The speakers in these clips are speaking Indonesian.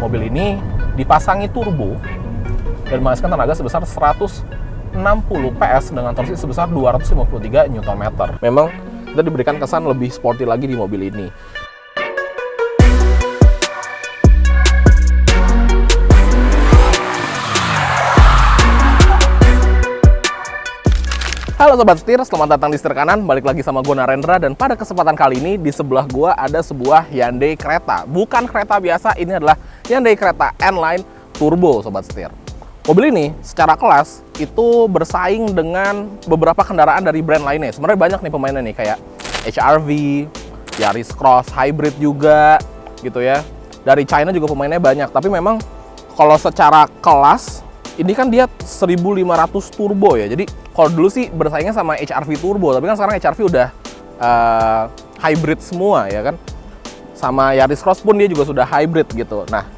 Mobil ini dipasangi turbo dan menghasilkan tenaga sebesar 160 PS dengan torsi sebesar 253 Nm. Memang kita diberikan kesan lebih sporty lagi di mobil ini. Halo Sobat Setir, selamat datang di Setir Kanan. Balik lagi sama gue Narendra, dan pada kesempatan kali ini di sebelah gue ada sebuah Hyundai Creta. Bukan kereta biasa, ini adalah Hyundai Creta N-Line Turbo, Sobat Setir. Mobil ini secara kelas itu bersaing dengan beberapa kendaraan dari brand lainnya. Sebenarnya banyak nih pemainnya nih, kayak HR-V, Yaris Cross Hybrid juga gitu ya. Dari China juga pemainnya banyak, tapi memang kalau secara kelas ini kan dia 1500 turbo ya. Jadi kalau dulu sih bersaingnya sama HR-V turbo, tapi kan sekarang HR-V udah hybrid semua ya kan. Sama Yaris Cross pun dia juga sudah hybrid gitu. Nah,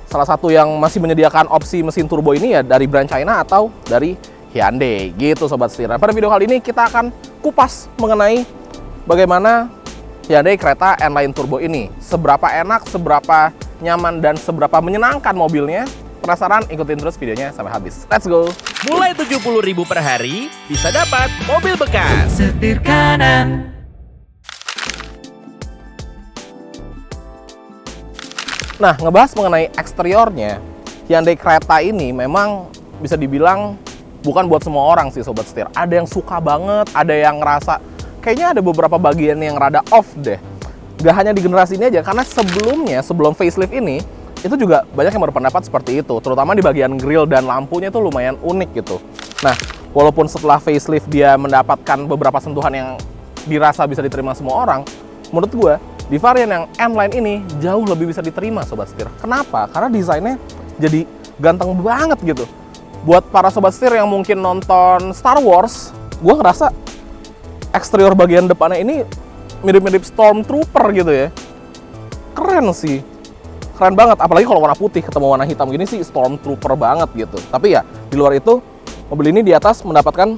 salah satu yang masih menyediakan opsi mesin turbo ini ya dari brand China atau dari Hyundai gitu Sobat Setir. Pada video kali ini kita akan kupas mengenai bagaimana Hyundai Creta N-Line Turbo ini. Seberapa enak, seberapa nyaman, dan seberapa menyenangkan mobilnya. Penasaran? Ikutin terus videonya sampai habis. Let's go! Mulai 70.000 per hari, bisa dapat mobil bekas. Setir Kanan. Nah, ngebahas mengenai eksteriornya, Hyundai Creta ini memang bisa dibilang bukan buat semua orang sih Sobat Setir. Ada yang suka banget, ada yang ngerasa kayaknya ada beberapa bagian yang rada off deh. Gak hanya di generasi ini aja, karena sebelumnya, sebelum facelift ini, itu juga banyak yang berpendapat seperti itu, terutama di bagian grill dan lampunya itu lumayan unik gitu. Nah, walaupun setelah facelift dia mendapatkan beberapa sentuhan yang dirasa bisa diterima semua orang, menurut gue di varian yang N-Line ini jauh lebih bisa diterima Sobat Setir. Kenapa? Karena desainnya jadi ganteng banget gitu. Buat para Sobat Setir yang mungkin nonton Star Wars, gue ngerasa eksterior bagian depannya ini mirip-mirip Stormtrooper gitu ya. Keren sih. Keren banget, apalagi kalau warna putih ketemu warna hitam gini sih Stormtrooper banget gitu. Tapi ya, di luar itu, mobil ini di atas mendapatkan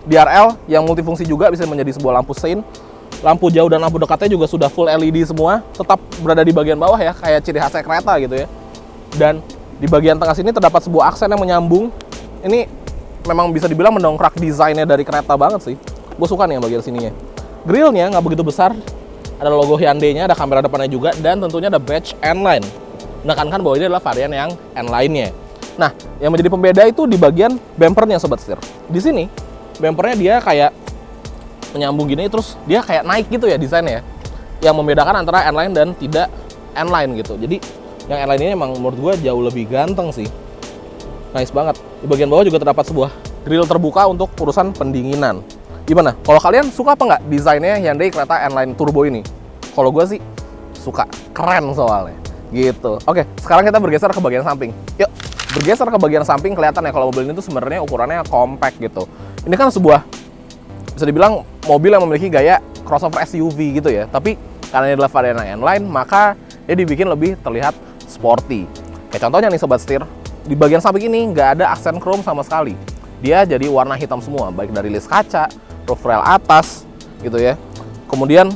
DRL yang multifungsi juga, bisa menjadi sebuah lampu sein. Lampu jauh dan lampu dekatnya juga sudah full LED semua, tetap berada di bagian bawah ya, kayak ciri khasnya kereta gitu ya. Dan di bagian tengah sini terdapat sebuah aksen yang menyambung. Ini memang bisa dibilang mendongkrak desainnya dari kereta banget sih. Gue suka nih yang bagian sininya. Grillnya nggak begitu besar, ada logo Hyundai-nya, ada kamera depannya juga, dan tentunya ada badge N-Line. Menekankan bahwa ini adalah varian yang N-Line-nya. Nah, yang menjadi pembeda itu di bagian bumpernya Sobat Setir. Di sini, bumpernya dia kayak menyambung gini, terus dia kayak naik gitu ya desainnya. Yang membedakan antara N-Line dan tidak N-Line gitu. Jadi, yang N-Line ini emang menurut gue jauh lebih ganteng sih. Nice banget. Di bagian bawah juga terdapat sebuah grill terbuka untuk urusan pendinginan. Gimana? Kalau kalian suka apa nggak desainnya Hyundai Creta N-Line Turbo ini? Kalau gue sih suka, keren soalnya. Gitu. Oke, sekarang kita bergeser ke bagian samping. Yuk, bergeser ke bagian samping, kelihatan ya kalau mobil ini tuh sebenarnya ukurannya compact gitu. Ini kan sebuah, bisa dibilang mobil yang memiliki gaya crossover SUV gitu ya. Tapi karena ini adalah varian yang N-Line, maka dia dibikin lebih terlihat sporty. Kayak contohnya nih Sobat Setir, di bagian samping ini nggak ada aksen chrome sama sekali. Dia jadi warna hitam semua, baik dari list kaca, roof rail atas gitu ya. Kemudian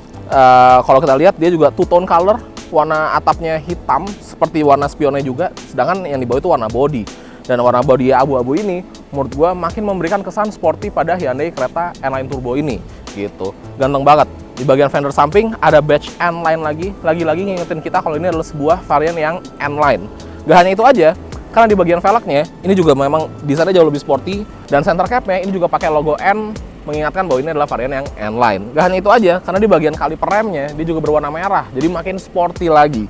kalau kita lihat dia juga two tone color, warna atapnya hitam seperti warna spionnya juga, sedangkan yang di bawah itu warna body. Dan warna body abu-abu ini menurut gua makin memberikan kesan sporty pada Hyundai Creta N-Line Turbo ini gitu. Ganteng banget. Di bagian fender samping ada badge N-Line lagi-lagi ngingetin kita kalau ini adalah sebuah varian yang N-Line. Gak hanya itu aja, karena di bagian velgnya ini juga memang desainnya jauh lebih sporty, dan center capnya ini juga pakai logo N, mengingatkan bahwa ini adalah varian yang N-Line. Gak hanya itu aja, karena di bagian kaliper remnya dia juga berwarna merah, jadi makin sporty lagi.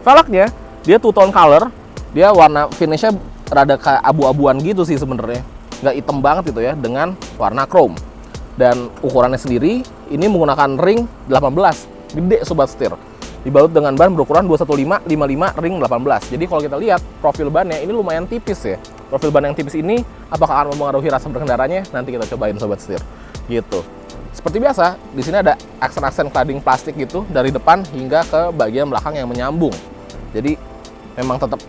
Velgnya dia two tone color, dia warna finishnya rada kayak abu-abuan gitu sih sebenarnya, nggak hitam banget gitu ya, dengan warna chrome. Dan ukurannya sendiri ini menggunakan ring 18, gede Sobat Setir. Dibalut dengan ban berukuran 215/55 ring 18. Jadi kalau kita lihat profil bannya ini lumayan tipis ya. Profil ban yang tipis ini apakah akan mempengaruhi rasa berkendaranya? Nanti kita cobain Sobat Setir. Gitu. Seperti biasa, di sini ada aksen-aksen cladding plastik gitu dari depan hingga ke bagian belakang yang menyambung. Jadi memang tetap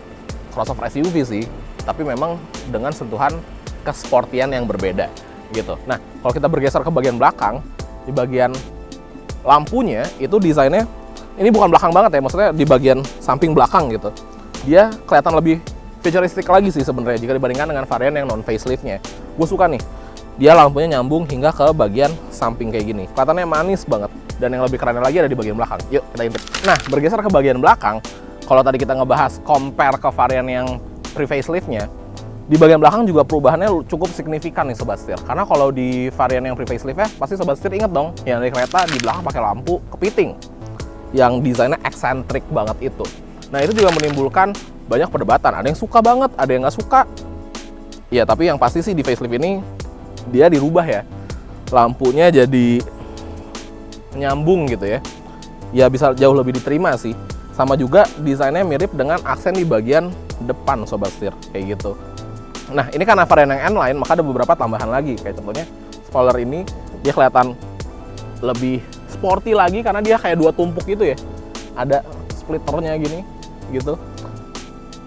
crossover SUV sih, tapi memang dengan sentuhan kesportian yang berbeda gitu. Nah, kalau kita bergeser ke bagian belakang, di bagian lampunya itu desainnya ini bukan belakang banget ya, maksudnya di bagian samping belakang gitu. Dia kelihatan lebih futuristik lagi sih sebenarnya jika dibandingkan dengan varian yang non facelift-nya. Gue suka nih, dia lampunya nyambung hingga ke bagian samping kayak gini. Kelihatannya manis banget. Dan yang lebih keren lagi ada di bagian belakang. Yuk kita intip. Nah, bergeser ke bagian belakang, kalau tadi kita ngebahas compare ke varian yang pre-facelift-nya, di bagian belakang juga perubahannya cukup signifikan nih Sobat Setir. Karena kalau di varian yang pre-facelift ya, pasti Sobat Setir inget dong, yang dari kereta di belakang pakai lampu kepiting. Yang desainnya eksentrik banget itu. Nah, itu juga menimbulkan banyak perdebatan. Ada yang suka banget, ada yang nggak suka. Ya, tapi yang pasti sih di facelift ini, dia dirubah ya. Lampunya jadi nyambung gitu ya. Ya bisa jauh lebih diterima sih. Sama juga desainnya mirip dengan aksen di bagian depan Sobat Setir, kayak gitu. Nah, ini karena varian yang N-Line, maka ada beberapa tambahan lagi. Kayak contohnya, spoiler ini dia kelihatan lebih sporty lagi karena dia kayak dua tumpuk gitu ya. Ada splitternya gini, gitu.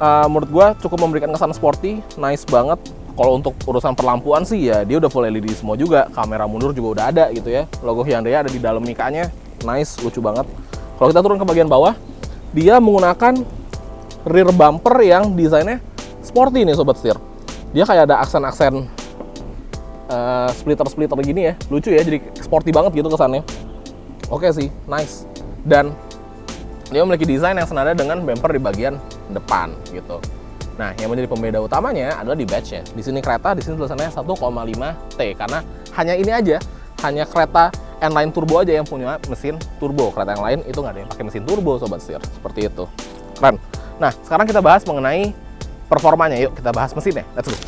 Menurut gua cukup memberikan kesan sporty, nice banget. Kalau untuk urusan perlampuan sih ya dia udah full LED semua juga. Kamera mundur juga udah ada gitu ya. Logo Hyundai ada di dalam mikanya, nice, lucu banget. Kalau kita turun ke bagian bawah, dia menggunakan rear bumper yang desainnya sporty nih Sobat Setir. Dia kayak ada aksen-aksen splitter-splitter gini ya, lucu ya, jadi sporty banget gitu kesannya. Oke sih, nice. Dan dia memiliki desain yang senada dengan bumper di bagian depan gitu. Nah, yang menjadi pembeda utamanya adalah di badge-nya. Di sini kereta, di sini tulisannya 1,5T karena hanya ini aja, hanya kereta N-Line Turbo aja yang punya mesin turbo. Kereta yang lain itu nggak ada yang pakai mesin turbo Sobat Setir, seperti itu. Keren. Nah, sekarang kita bahas mengenai performanya. Yuk kita bahas mesinnya. Let's go.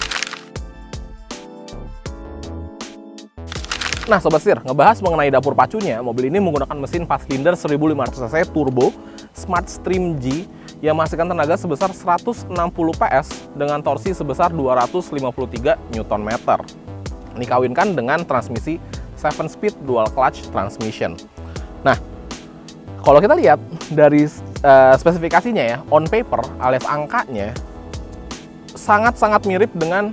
Nah Sobat Setir, ngebahas mengenai dapur pacunya, mobil ini menggunakan mesin 4 silinder 1500cc turbo Smart Stream G yang menghasilkan tenaga sebesar 160 PS dengan torsi sebesar 253 Nm. Dikawinkan dengan transmisi 7-speed dual clutch transmission. Nah, kalau kita lihat dari spesifikasinya ya, on paper alias angkanya sangat-sangat mirip dengan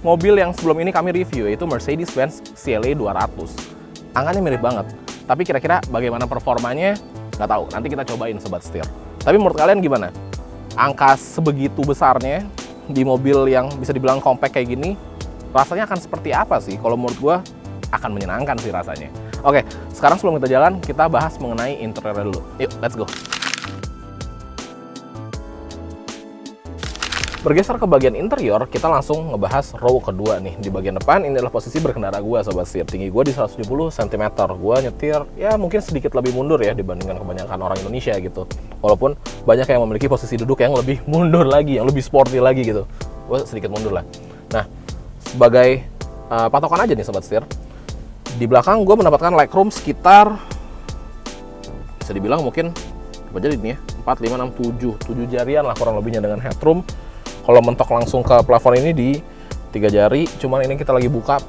mobil yang sebelum ini kami review, yaitu Mercedes-Benz CLA 200. Angkanya mirip banget. Tapi kira-kira bagaimana performanya? Nggak tahu, nanti kita cobain Sobat Setir. Tapi menurut kalian gimana? Angka sebegitu besarnya di mobil yang bisa dibilang compact kayak gini, rasanya akan seperti apa sih? Kalau menurut gua akan menyenangkan sih rasanya. Oke, sekarang sebelum kita jalan, kita bahas mengenai interior dulu. Yuk, let's go. Bergeser ke bagian interior, kita langsung ngebahas row kedua nih. Di bagian depan, ini adalah posisi berkendara gue Sobat Setir. Tinggi gue di 170 cm. Gue nyetir ya mungkin sedikit lebih mundur ya dibandingkan kebanyakan orang Indonesia gitu. Walaupun banyak yang memiliki posisi duduk yang lebih mundur lagi, yang lebih sporty lagi gitu. Gue sedikit mundur lah. Nah, sebagai patokan aja nih Sobat Setir, di belakang gue mendapatkan legroom sekitar, bisa dibilang mungkin apa jadi ini ya, 4, 5, 6, 7 jarian lah kurang lebihnya dengan headroom. Kalau mentok langsung ke plafon ini di 3 jari, cuman ini kita lagi buka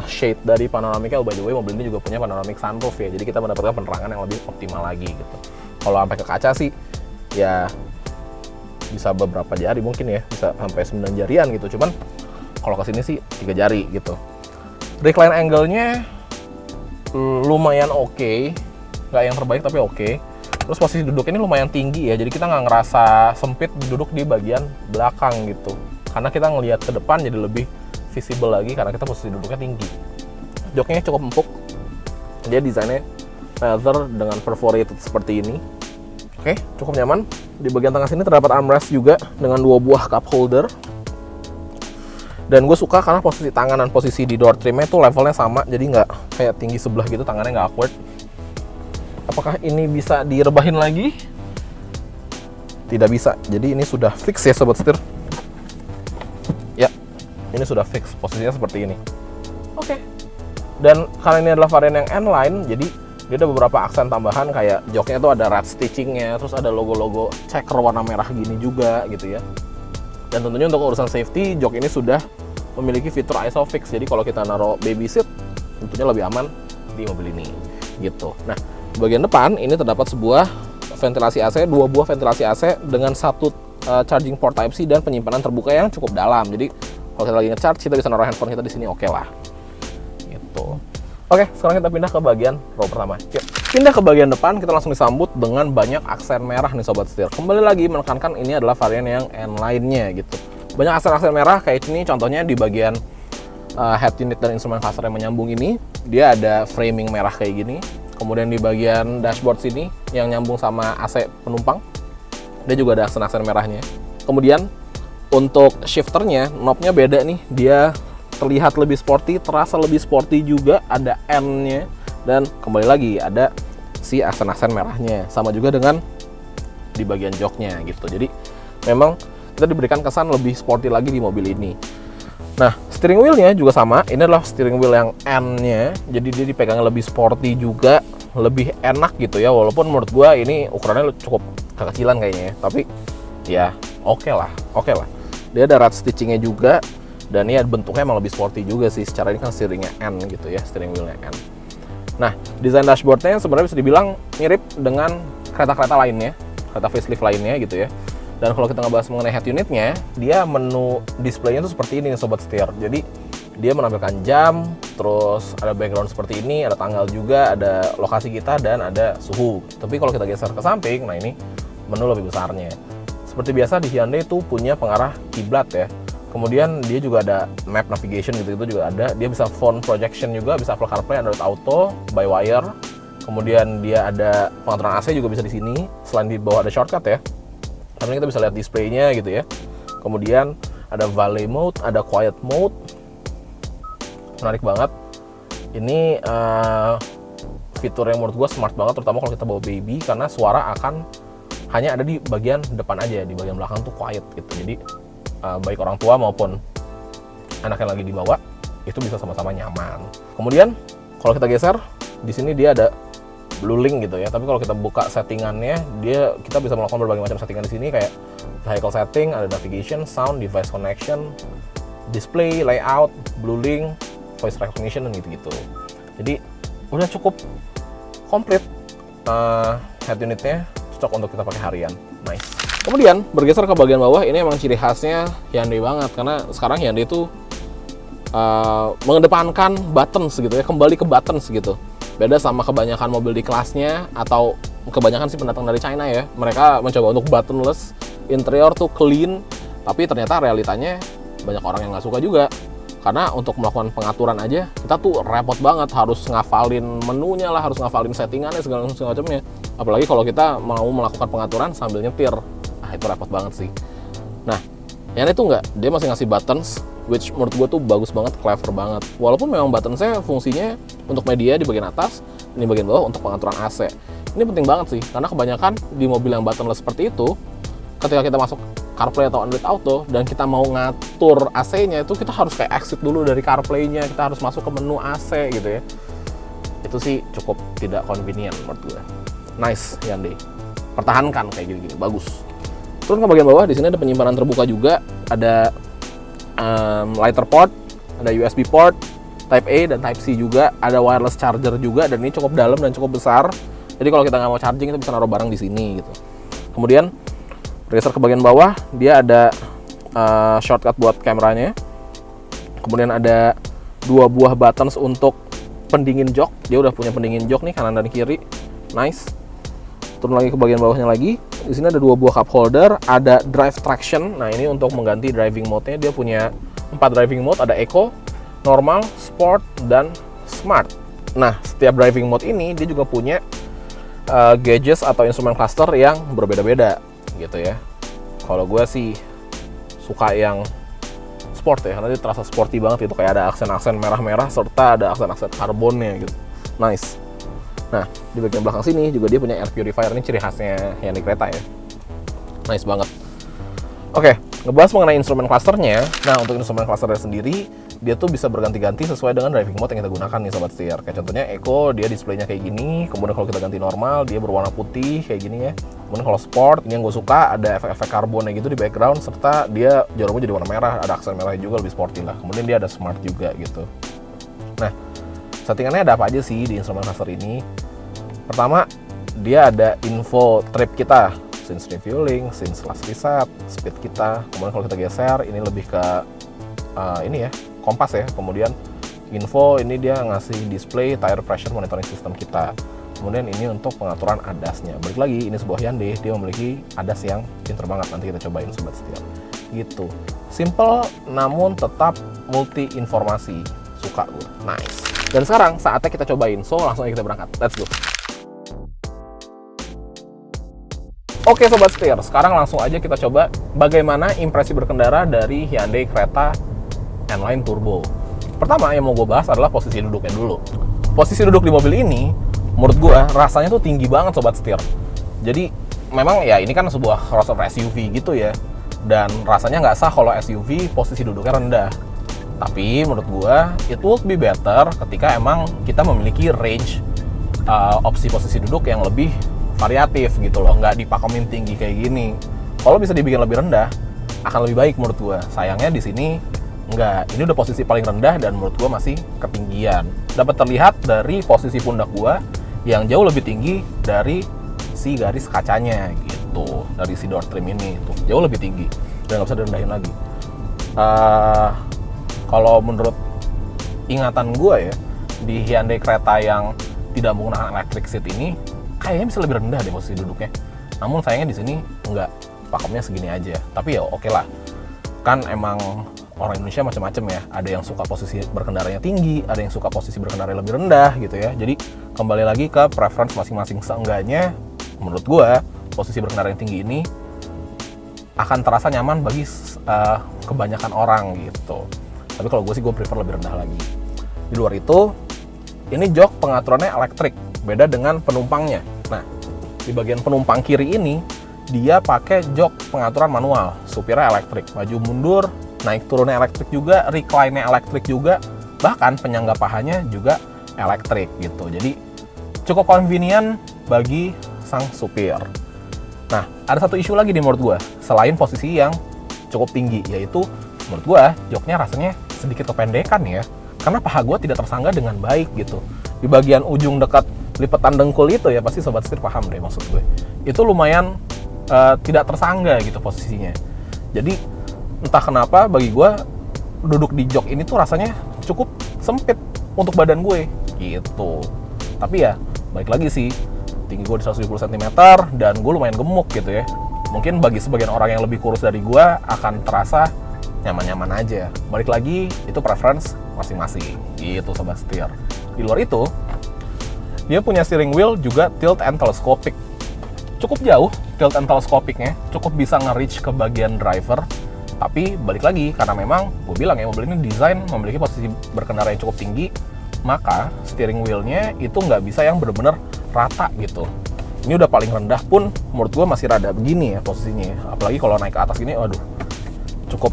shade dari panoramiknya. By the way, mobil ini juga punya panoramic sunroof ya, jadi kita mendapatkan penerangan yang lebih optimal lagi gitu. Kalau sampai ke kaca sih, ya bisa beberapa jari mungkin ya, bisa sampai 9 jarian gitu. Cuman kalau kesini sih 3 jari gitu. Recline angle-nya lumayan oke, nggak yang terbaik tapi oke. Terus posisi duduk ini lumayan tinggi ya, jadi kita nggak ngerasa sempit duduk di bagian belakang gitu. Karena kita ngelihat ke depan jadi lebih visible lagi karena kita posisi duduknya tinggi. Joknya cukup empuk, dia desainnya leather dengan perforated seperti ini. Oke, cukup nyaman. Di bagian tengah sini terdapat armrest juga dengan 2 buah cup holder. Dan gue suka karena posisi tangan dan posisi di door trimnya itu levelnya sama, jadi nggak kayak tinggi sebelah gitu, tangannya nggak awkward. Apakah ini bisa direbahin lagi? Tidak bisa. Jadi ini sudah fix ya Sobat Setir. Ya, ini sudah fix. Posisinya seperti ini. Oke. Dan karena ini adalah varian yang N-Line, jadi dia ada beberapa aksen tambahan kayak joknya tuh ada rat stitchingnya, terus ada logo-logo checker warna merah gini juga gitu ya. Dan tentunya untuk urusan safety, jok ini sudah memiliki fitur ISOFIX. Jadi kalau kita naruh baby seat, tentunya lebih aman di mobil ini gitu. Nah, bagian depan ini terdapat sebuah ventilasi AC, 2 buah ventilasi AC dengan 1 charging port Type-C dan penyimpanan terbuka yang cukup dalam. Jadi kalau kita lagi nge-charge, kita bisa naruh handphone kita di sini, oke lah. Gitu. Oke, sekarang kita pindah ke bagian row pertama. Yuk. Pindah ke bagian depan, kita langsung disambut dengan banyak aksen merah nih Sobat Setir. Kembali lagi menekankan ini adalah varian yang N lainnya gitu. Banyak aksen-aksen merah kayak ini, contohnya di bagian head unit dan instrumen cluster yang menyambung ini, dia ada framing merah kayak gini. Kemudian di bagian dashboard sini yang nyambung sama AC penumpang, dia juga ada aksen-aksen merahnya. Kemudian untuk shifternya, knobnya beda nih, dia terlihat lebih sporty, terasa lebih sporty juga, ada N-nya. Dan kembali lagi ada si aksen-aksen merahnya, sama juga dengan di bagian joknya gitu. Jadi memang kita diberikan kesan lebih sporty lagi di mobil ini. Nah, steering wheel-nya juga sama. Ini adalah steering wheel yang N-nya, jadi dia dipegang lebih sporty juga, lebih enak gitu ya. Walaupun menurut gua ini ukurannya cukup kekecilan kayaknya ya, tapi ya oke lah. Dia ada rad stitching-nya juga, dan ini bentuknya emang lebih sporty juga sih. Secara ini kan steering-nya N gitu ya, steering wheel-nya N. Nah, desain dashboard-nya sebenarnya bisa dibilang mirip dengan kereta-kereta lainnya, kereta facelift lainnya gitu ya. Dan kalau kita ngebahas mengenai head unitnya, dia menu display-nya tuh seperti ini nih Sobat Setir. Jadi dia menampilkan jam, terus ada background seperti ini, ada tanggal juga, ada lokasi kita, dan ada suhu. Tapi kalau kita geser ke samping, nah ini menu lebih besarnya. Seperti biasa di Hyundai itu punya pengarah kiblat ya. Kemudian dia juga ada map navigation gitu-gitu juga ada. Dia bisa phone projection juga, bisa Apple CarPlay, Android Auto, by wire. Kemudian dia ada pengaturan AC juga bisa di sini. Selain di bawah ada shortcut ya. Karena kita bisa lihat displaynya gitu ya. Kemudian ada valet mode, ada quiet mode. Menarik banget. Ini fitur yang menurut gue smart banget, terutama kalau kita bawa baby, karena suara akan hanya ada di bagian depan aja, di bagian belakang tuh quiet gitu. Jadi baik orang tua maupun anak yang lagi dibawa itu bisa sama-sama nyaman. Kemudian kalau kita geser, di sini dia ada Blue Link gitu ya. Tapi kalau kita buka settingannya, kita bisa melakukan berbagai macam settingan di sini kayak vehicle setting, ada navigation, sound, device connection, display, layout, Blue Link, voice recognition, dan gitu-gitu. Jadi udah cukup komplit head unitnya, cocok untuk kita pakai harian. Nice. Kemudian bergeser ke bagian bawah, ini emang ciri khasnya Hyundai banget, karena sekarang Hyundai itu mengedepankan buttons gitu ya, kembali ke buttons gitu. Beda sama kebanyakan mobil di kelasnya, atau kebanyakan sih pendatang dari China ya, mereka mencoba untuk buttonless, interior tuh clean, tapi ternyata realitanya banyak orang yang nggak suka juga. Karena untuk melakukan pengaturan aja, kita tuh repot banget, harus ngafalin menunya lah, harus ngafalin settingannya, segala macamnya. Apalagi kalau kita mau melakukan pengaturan sambil nyetir, itu repot banget sih. Nah, yang itu enggak, dia masih ngasih buttons, which menurut gue tuh bagus banget, clever banget. Walaupun memang buttonsnya fungsinya untuk media di bagian atas, ini bagian bawah untuk pengaturan AC. Ini penting banget sih, karena kebanyakan di mobil yang buttonless seperti itu, ketika kita masuk CarPlay atau Android Auto, dan kita mau ngatur AC-nya, itu kita harus kayak exit dulu dari CarPlay-nya, kita harus masuk ke menu AC gitu ya. Itu sih cukup tidak convenient menurut gue. Nice, Hyundai. Pertahankan kayak gini-gini, bagus. Terus ke bagian bawah, di sini ada penyimpanan terbuka juga, ada lighter port, ada USB port, Type A dan Type C juga, ada wireless charger juga, dan ini cukup dalam dan cukup besar. Jadi kalau kita nggak mau charging, kita bisa naruh barang di sini gitu. Kemudian bergeser ke bagian bawah, dia ada shortcut buat kameranya. Kemudian ada 2 buah buttons untuk pendingin jok. Dia udah punya pendingin jok nih, kanan dan kiri. Nice. Turun lagi ke bagian bawahnya lagi. Di sini ada 2 buah cup holder, ada drive traction. Nah, ini untuk mengganti driving mode-nya. Dia punya 4 driving mode, ada Eco, Normal, Sport, dan Smart. Nah, setiap driving mode ini dia juga punya gauges atau instrumen cluster yang berbeda-beda gitu ya. Kalau gue sih suka yang sport ya, karena dia terasa sporty banget gitu, kayak ada aksen-aksen merah-merah serta ada aksen-aksen karbonnya gitu. Nice. Nah, di bagian belakang sini juga dia punya air purifier, ini ciri khasnya yang di kereta ya. Nice banget. Oke, ngebahas mengenai instrumen clusternya. Nah, untuk instrumen clusternya sendiri, dia tuh bisa berganti-ganti sesuai dengan driving mode yang kita gunakan nih Sobat Setir. Kayak contohnya Eco, dia displaynya kayak gini. Kemudian kalau kita ganti normal, dia berwarna putih kayak gini ya. Kemudian kalau sport, ini yang gue suka, ada efek-efek karbonnya gitu di background, serta dia jarumnya jadi warna merah, ada aksen merahnya juga, lebih sporty lah. Kemudian dia ada smart juga gitu. Nah, settingannya ada apa aja sih di instrumen cluster ini? Pertama, dia ada info trip kita, since refueling, since last reset, speed kita. Kemudian kalau kita geser, ini lebih ke ini ya, kompas ya. Kemudian info, ini dia ngasih display tire pressure monitoring system kita. kemudian ini untuk pengaturan ADAS-nya. Balik lagi, ini sebuah Hyundai, dia memiliki ADAS yang pinter banget, nanti kita cobain sobat setir. Gitu, simple namun tetap multi informasi, suka gue, nice. Dan sekarang saatnya kita cobain, so langsung aja kita berangkat, let's go. Oke sobat setir, sekarang langsung aja kita coba bagaimana impresi berkendara dari Hyundai Creta N-Line Turbo. Pertama yang mau gue bahas adalah posisi duduknya dulu. Posisi duduk di mobil ini, menurut gue rasanya tuh tinggi banget sobat setir. Jadi memang ya ini kan sebuah crossover SUV gitu ya, dan rasanya nggak sah kalau SUV posisi duduknya rendah. Tapi menurut gue it would be better ketika emang kita memiliki range opsi posisi duduk yang lebih variatif gitu loh, nggak dipakemin tinggi kayak gini. Kalau bisa dibikin lebih rendah, akan lebih baik menurut gua. Sayangnya di sini nggak. Ini udah posisi paling rendah dan menurut gua masih ketinggian. Dapat terlihat dari posisi pundak gua yang jauh lebih tinggi dari si garis kacanya gitu, dari si door trim ini tuh jauh lebih tinggi dan nggak bisa direndahin lagi. Kalau menurut ingatan gua ya, di Hyundai Creta yang tidak menggunakan electric seat ini kayaknya bisa lebih rendah deh posisi duduknya. Namun sayangnya di sini enggak, pakemnya segini aja. Tapi ya oke lah. Kan emang orang Indonesia macam-macam ya. Ada yang suka posisi berkendaranya tinggi, ada yang suka posisi berkendara lebih rendah gitu ya. Jadi kembali lagi ke preference masing-masing. Seenggaknya menurut gua posisi berkendara yang tinggi ini akan terasa nyaman bagi kebanyakan orang gitu. Tapi kalau gue sih gue prefer lebih rendah lagi. Di luar itu, ini jok pengaturannya elektrik, beda dengan penumpangnya. Nah, di bagian penumpang kiri ini, dia pakai jok pengaturan manual, supirnya elektrik, maju mundur, naik turunnya elektrik juga, recline-nya elektrik juga, bahkan penyangga pahanya juga elektrik gitu. Jadi cukup convenient bagi sang supir. Nah, ada satu isu lagi nih menurut gue, selain posisi yang cukup tinggi, yaitu menurut gue joknya rasanya sedikit kependekan ya, karena paha gue tidak tersangga dengan baik gitu. Di bagian ujung dekat lipatan dengkul itu ya, pasti sobat setir paham deh maksud gue. Itu lumayan tidak tersangga gitu posisinya. Jadi entah kenapa bagi gue duduk di jok ini tuh rasanya cukup sempit untuk badan gue gitu. Tapi ya balik lagi sih, tinggi gue di 170 cm dan gue lumayan gemuk gitu ya. Mungkin bagi sebagian orang yang lebih kurus dari gue akan terasa nyaman-nyaman aja. Balik lagi, itu preference masing-masing gitu sobat setir. Di luar itu, dia punya steering wheel juga tilt and telescopic. Cukup jauh tilt and telescopicnya, cukup bisa nge-reach ke bagian driver. Tapi balik lagi, karena memang gue bilang ya, mobil ini desain memiliki posisi berkendara yang cukup tinggi, maka steering wheel-nya itu nggak bisa yang benar-benar rata gitu. Ini udah paling rendah pun menurut gue masih rada begini ya posisinya. Apalagi kalau naik ke atas gini, aduh, cukup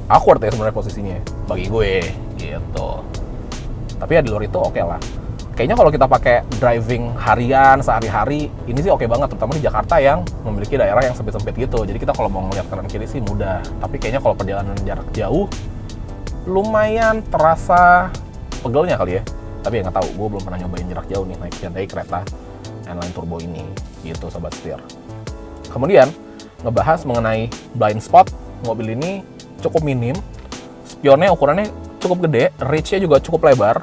awkward ya sebenarnya posisinya bagi gue gitu. Tapi ya di luar itu oke lah. Kayaknya kalau kita pakai driving harian sehari-hari ini sih oke banget, terutama di Jakarta yang memiliki daerah yang sempit-sempit gitu. Jadi kita kalau mau ngeliat kanan kiri sih mudah. Tapi kayaknya kalau perjalanan jarak jauh lumayan terasa pegelnya kali ya. Tapi ya nggak tahu, gue belum pernah nyobain jarak jauh nih naik Hyundai Creta N-Line Turbo ini gitu sobat setir. Kemudian ngebahas mengenai blind spot, mobil ini cukup minim, spionnya ukurannya cukup gede, reach-nya juga cukup lebar,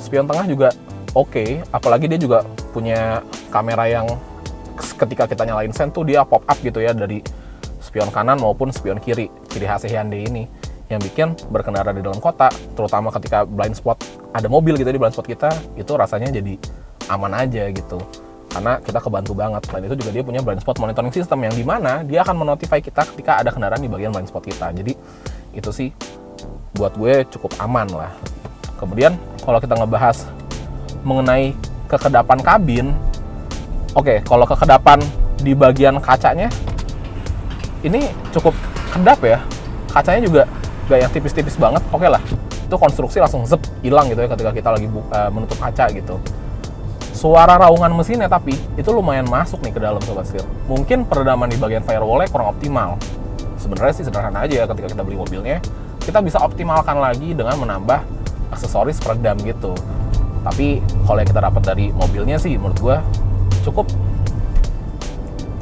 spion tengah juga oke, apalagi dia juga punya kamera yang ketika kita nyalain sen tuh dia pop up gitu ya dari spion kanan maupun spion kiri, ciri khas Hyundai ini yang bikin berkendara di dalam kota, terutama ketika blind spot ada mobil gitu di blind spot kita, itu rasanya jadi aman aja gitu, karena kita kebantu banget. Selain itu juga dia punya blind spot monitoring system yang dimana dia akan menotify kita ketika ada kendaraan di bagian blind spot kita. Jadi itu sih buat gue cukup aman lah. Kemudian kalau kita ngebahas mengenai kekedapan kabin, oke, kalau kekedapan di bagian kacanya ini cukup kedap ya, kacanya juga gak yang tipis-tipis banget, oke lah, itu konstruksi langsung zep hilang gitu ya ketika kita lagi menutup kaca gitu. Suara raungan mesinnya tapi itu lumayan masuk nih ke dalam sobat setir. Mungkin peredaman di bagian firewall-nya kurang optimal. Sebenarnya sih sederhana aja ya, ketika kita beli mobilnya kita bisa optimalkan lagi dengan menambah aksesoris peredam gitu. Tapi kalau yang kita dapat dari mobilnya sih menurut gue cukup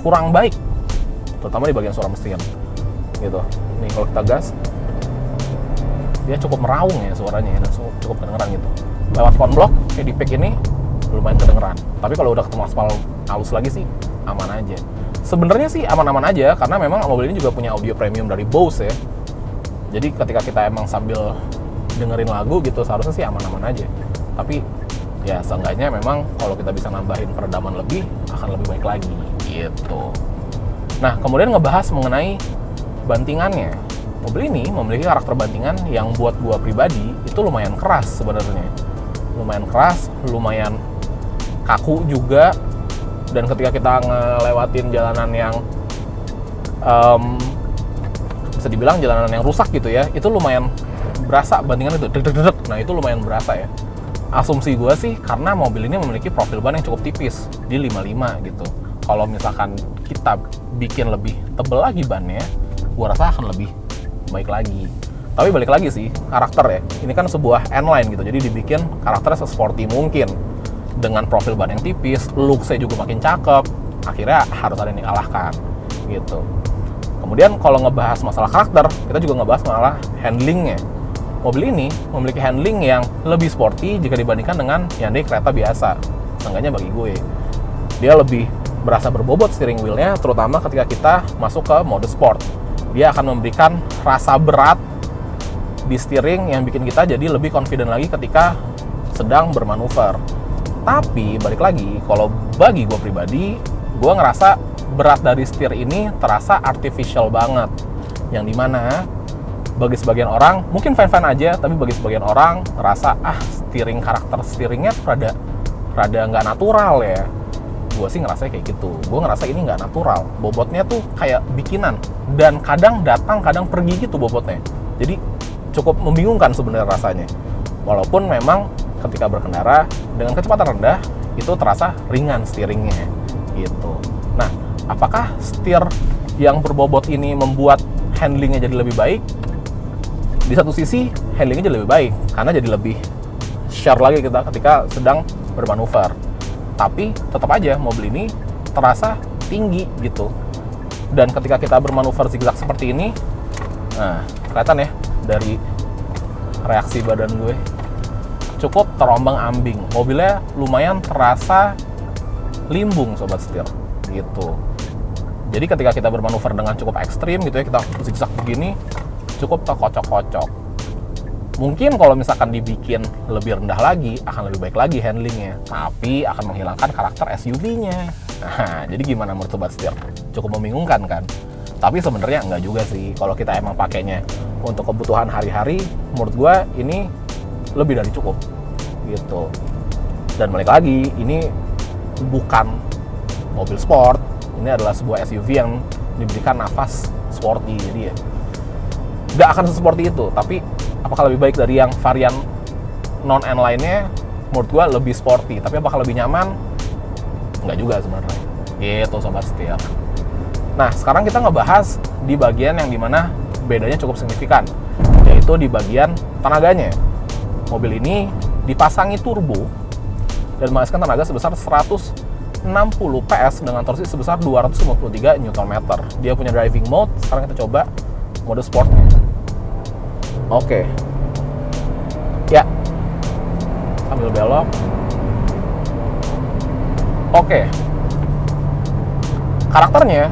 kurang baik, terutama di bagian suara mesin gitu. Nih kalau kita gas, dia cukup meraung ya suaranya dan cukup kedengeran gitu. Lewat phone block kayak di pack ini lumayan kedengeran. Tapi kalau udah ketemu aspal halus lagi sih aman aja. Sebenarnya sih aman-aman aja karena memang mobil ini juga punya audio premium dari Bose ya. Jadi ketika kita emang sambil dengerin lagu gitu seharusnya sih aman-aman aja. Tapi ya seenggaknya memang kalau kita bisa nambahin peredaman lebih akan lebih baik lagi gitu. Nah, kemudian ngebahas mengenai bantingannya. Mobil ini memiliki karakter bantingan yang buat gua pribadi itu lumayan keras sebenarnya. Lumayan keras, lumayan kaku juga. Dan ketika kita ngelewatin jalanan yang bisa dibilang jalanan yang rusak gitu ya, itu lumayan berasa bantingan itu deg-deg-deg. Nah, itu lumayan berasa ya. Asumsi gue sih karena mobil ini memiliki profil ban yang cukup tipis di 55 gitu. Kalau misalkan kita bikin lebih tebel lagi bannya, gue rasa akan lebih baik lagi. Tapi balik lagi sih, karakter ya. Ini kan sebuah N-Line gitu, jadi dibikin karakternya sesporty mungkin. Dengan profil ban yang tipis, look-nya juga makin cakep, akhirnya harus ada yang dikalahkan gitu. Kemudian kalau ngebahas masalah karakter, kita juga ngebahas masalah handlingnya. Mobil ini memiliki handling yang lebih sporty jika dibandingkan dengan Hyundai Creta biasa. Seenggaknya bagi gue, dia lebih berasa berbobot steering wheelnya, terutama ketika kita masuk ke mode sport. Dia akan memberikan rasa berat di steering yang bikin kita jadi lebih confident lagi ketika sedang bermanuver. Tapi balik lagi, kalau bagi gue pribadi, gue ngerasa berat dari setir ini terasa artificial banget. Yang dimana bagi sebagian orang mungkin fine-fine aja, tapi bagi sebagian orang ngerasa karakter steeringnya rada nggak natural ya. Gue sih ngerasa kayak gitu. Gue ngerasa ini nggak natural. Bobotnya tuh kayak bikinan dan kadang datang kadang pergi gitu bobotnya. Jadi cukup membingungkan sebenarnya rasanya. Walaupun memang ketika berkendara dengan kecepatan rendah itu terasa ringan steeringnya gitu. Nah, apakah setir yang berbobot ini membuat handlingnya jadi lebih baik? Di satu sisi handlingnya jadi lebih baik karena jadi lebih sure lagi kita ketika sedang bermanuver. Tapi tetap aja mobil ini terasa tinggi gitu. Dan ketika kita bermanuver zigzag seperti ini, nah kelihatan ya dari reaksi badan gue cukup terombang-ambing. Mobilnya lumayan terasa limbung sobat setir gitu. Jadi ketika kita bermanuver dengan cukup ekstrim gitu ya, kita zigzag begini cukup terkocok-kocok. Mungkin kalau misalkan dibikin lebih rendah lagi akan lebih baik lagi handlingnya, tapi akan menghilangkan karakter SUV-nya. Nah, jadi gimana menurut sobat setir? Cukup membingungkan kan? Tapi sebenarnya enggak juga sih. Kalau kita emang pakainya untuk kebutuhan hari-hari, menurut gua ini lebih dari cukup gitu. Dan balik lagi, ini bukan mobil sport, ini adalah sebuah SUV yang diberikan nafas sporty. Jadi ya nggak akan sesporty itu, tapi apakah lebih baik dari yang varian non N-Line-nya? Menurut gua lebih sporty, tapi apakah lebih nyaman? Nggak juga sebenarnya gitu sobat setir. Nah, sekarang kita ngebahas di bagian yang dimana bedanya cukup signifikan, yaitu di bagian tenaganya. Mobil ini dipasangi turbo dan menghasilkan tenaga sebesar 160 PS dengan torsi sebesar 253 Nm. Dia punya driving mode. Sekarang kita coba mode sportnya. Oke. Ya. Sambil belok. Oke. Karakternya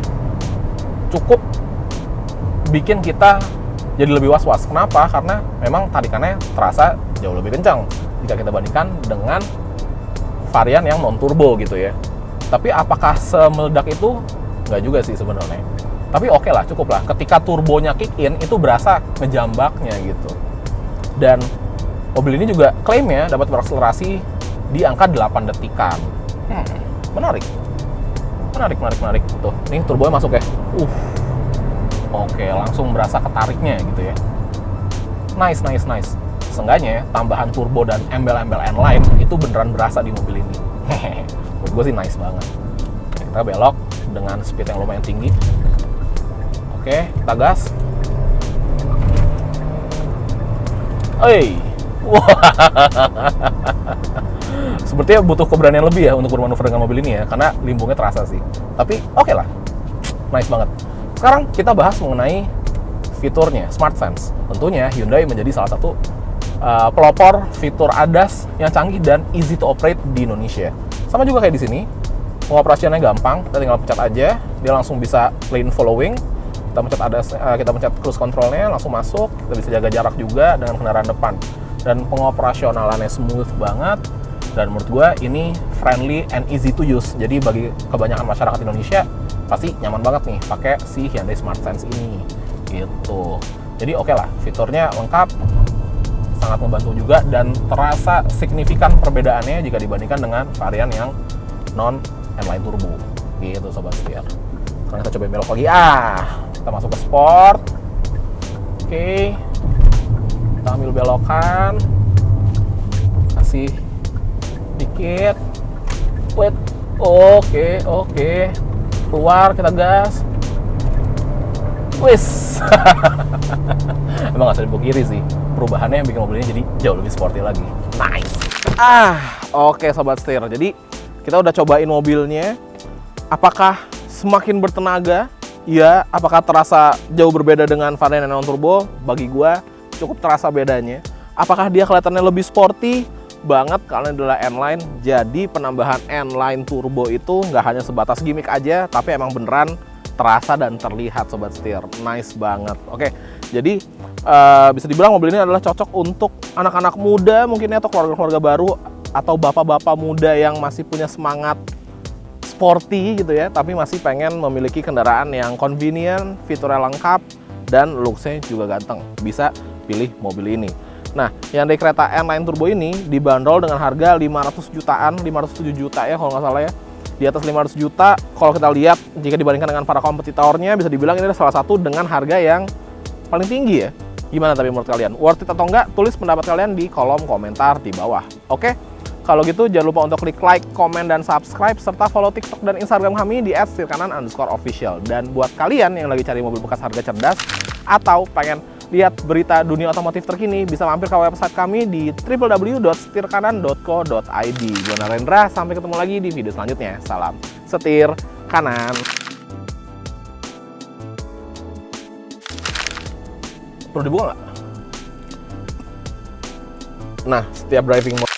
cukup bikin kita jadi lebih was-was. Kenapa? Karena memang tarikannya terasa jauh lebih kencang jika kita bandingkan dengan varian yang non turbo gitu ya. Tapi apakah semeledak itu? Nggak juga sih sebenarnya. Tapi oke lah, cukup lah. Ketika turbonya kick in, itu berasa ngejambaknya gitu. Dan mobil ini juga klaimnya dapat berakselerasi di angka 8 detikan. Menarik. Tuh, nih turbonya masuk ya. Oke, langsung berasa ketariknya gitu ya. Nice. Seenggaknya tambahan turbo dan embel-embel N-Line itu beneran berasa di mobil ini. Menurut gue sih nice banget. Kita belok dengan speed yang lumayan tinggi. Oke, kita gas. Sepertinya butuh keberanian lebih ya untuk bermanuver dengan mobil ini ya, karena limbungnya terasa sih. Tapi oke lah, nice banget. Sekarang kita bahas mengenai fiturnya, Smart Sense. Tentunya Hyundai menjadi salah satu pelopor fitur ADAS yang canggih dan easy to operate di Indonesia. Sama juga kayak di sini, pengoperasionalnya gampang, kita tinggal pencet aja, dia langsung bisa lane following. Kita pencet ADAS, kita pencet cruise controlnya, langsung masuk, kita bisa jaga jarak juga dengan kendaraan depan. Dan pengoperasionalannya smooth banget, dan menurut gue ini friendly and easy to use. Jadi bagi kebanyakan masyarakat Indonesia pasti nyaman banget nih pakai si Hyundai Smart Sense ini, gitu. Jadi oke lah, fiturnya lengkap, sangat membantu juga, dan terasa signifikan perbedaannya jika dibandingkan dengan varian yang non N-Line Turbo, gitu Sobat Setir. Sekarang kita coba belok lagi, kita masuk ke sport. Oke, kita ambil belokan, kasih dikit, wait, oke, keluar, kita gas, wis. Emang nggak usah dibawa kiri sih, perubahannya yang bikin mobil ini jadi jauh lebih sporty lagi. Nice. Oke Sobat Setir, jadi kita udah cobain mobilnya. Apakah semakin bertenaga? Ya. Apakah terasa jauh berbeda dengan varian non turbo? Bagi gua cukup terasa bedanya. Apakah dia kelihatannya lebih sporty? Banget, karena adalah N-Line. Jadi penambahan N-Line turbo itu nggak hanya sebatas gimmick aja, tapi emang beneran terasa dan terlihat Sobat Setir. Nice banget. Oke, jadi bisa dibilang mobil ini adalah cocok untuk anak-anak muda mungkin atau keluarga-keluarga baru atau bapak-bapak muda yang masih punya semangat sporty gitu ya, tapi masih pengen memiliki kendaraan yang convenient, fiturnya lengkap, dan looks-nya juga ganteng. Bisa pilih mobil ini. Nah, yang dari kereta N-Line Turbo ini dibanderol dengan harga 500 jutaan, 507 juta ya kalau nggak salah ya. Di atas 500 juta, kalau kita lihat jika dibandingkan dengan para kompetitornya, bisa dibilang ini adalah salah satu dengan harga yang paling tinggi ya. Gimana tapi menurut kalian? Worth it atau enggak? Tulis pendapat kalian di kolom komentar di bawah. Oke? Kalau gitu jangan lupa untuk klik like, komen, dan subscribe, serta follow TikTok dan Instagram kami di @setirkanan_official. Dan buat kalian yang lagi cari mobil bekas harga cerdas atau pengen lihat berita dunia otomotif terkini, bisa mampir ke website kami di www.setirkanan.co.id. Gue Narendra, sampai ketemu lagi di video selanjutnya. Salam setir kanan. Perlu dibuka nggak? Nah, setiap driving mode